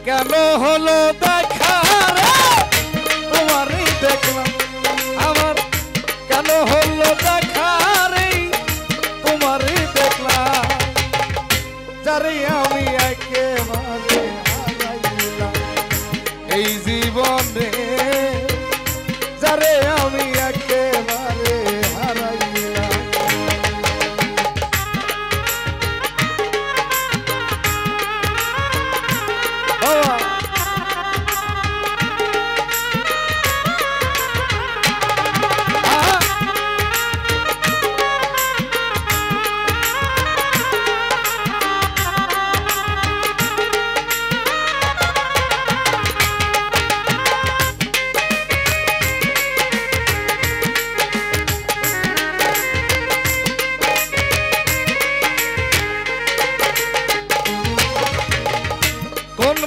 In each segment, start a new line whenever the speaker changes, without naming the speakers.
কেন হলো দেখা রে তোমারই দেখলাম আমার কেন হলো দেখা রে তোমারই দেখলাম যারে আমি একেবারে হারাইলাম এই জীবনে যারে আমি একেবারে হারাইলাম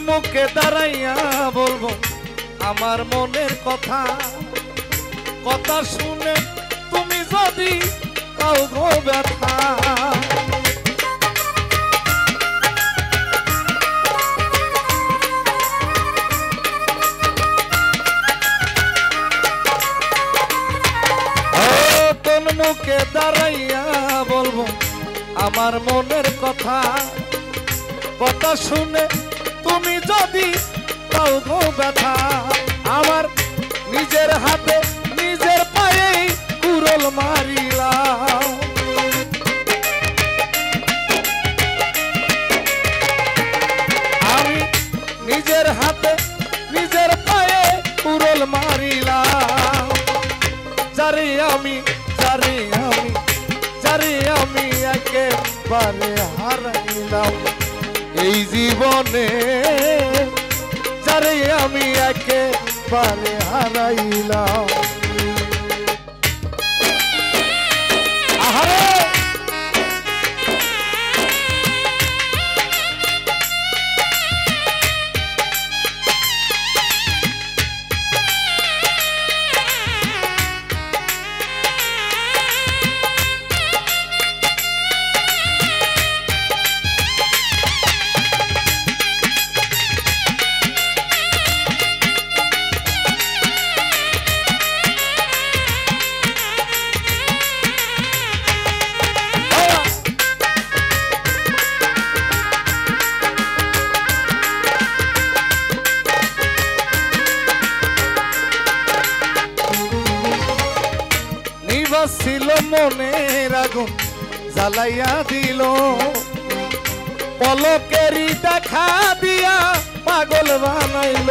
মুখে দাঁড়াইয়া বলবো আমার মনের কথা কথা শুনে তুমি যদি কাউ গো ব্যথা কোন মুখে দাঁড়াইয়া বলবো আমার মনের কথা কথা শুনে তুমি যদি কাউ গো ব্যথা আমার নিজের হাতে নিজের পায়ে কুড়োল মারিলাম আমি নিজের হাতে নিজের পায়ে কুড়োল মারিলাম যারে আমি একেবারে হারাইলাম এই জীবনে যারে আমি একেবারে হারাইলাম আহারে ছিল মনের আগুন জ্বালাইয়া দিল পলকেরই দেখা দিয়া পাগল বানাইল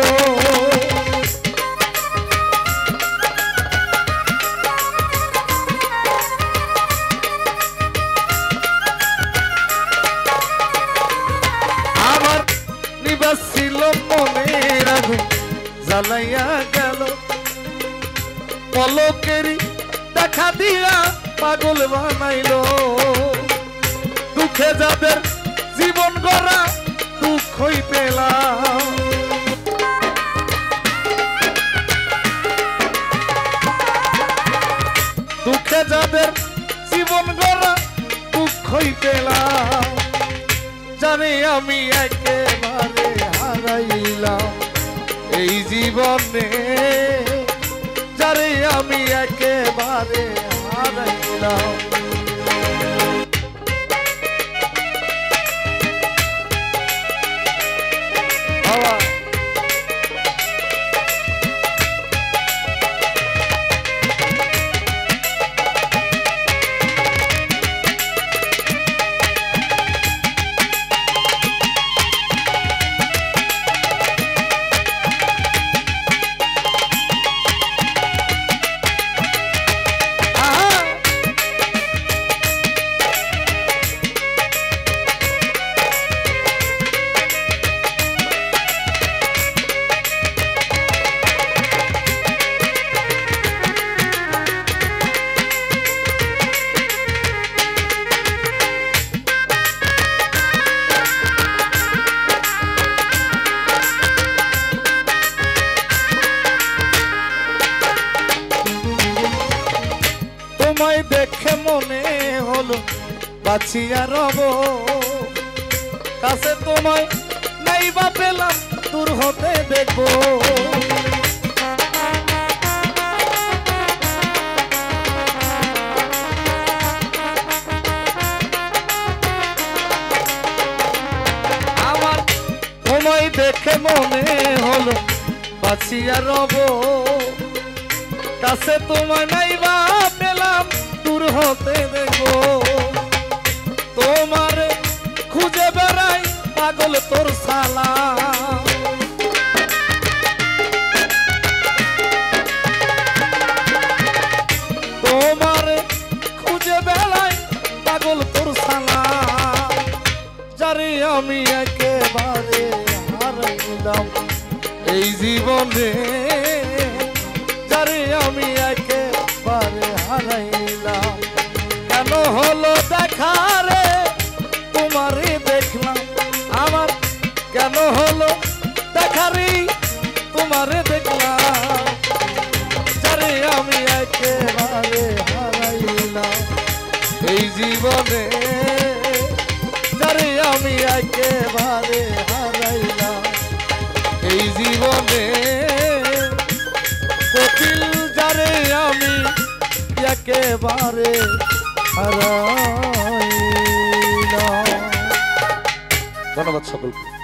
আমার নিবাস ছিল মনের আগুন জ্বালাইয়া গেল পলকেরই দেখা দিয়া পাগল বানাইলো দুঃখে যাদের জীবন গড়া দুঃখই পেলাম দুঃখে যাদের জীবন গড়া দুঃখই পেলাম জানি আমি একেবারে হারাইলাম এই জীবনে যারে আমি একেবারে হারাইলাম তোমায় দেখে মনে হলো বাঁচিয়া রব কাছে তোমায় নাই বা পেলাম দূর হতে দেখবো আমার তোমায় দেখে মনে হলো বাঁচিয়া রব কাছে তোমায় নাই বা পেলাম দূর হতে দেখবো তোমার খুঁজে বেড়াই পাগল তোর সালা তোমার খুঁজে বেড়াই পাগল তোর সালা যারে আমি একেবারে হারাইলাম এই জীবনে যারে আমি একেবারে হারাইলাম কেন হলো দেখা রে তোমারে দেখলাম আমার কেন হলো দেখা রে তোমারে দেখলাম যারে আমি একেবারে হারাইলাম এই জীবনে যারে আমি একেবারে হারাইলাম এই জীবনে কোকিল যারে আমি একেবারে হারাইলাম। ধন্যবাদ সকলকে।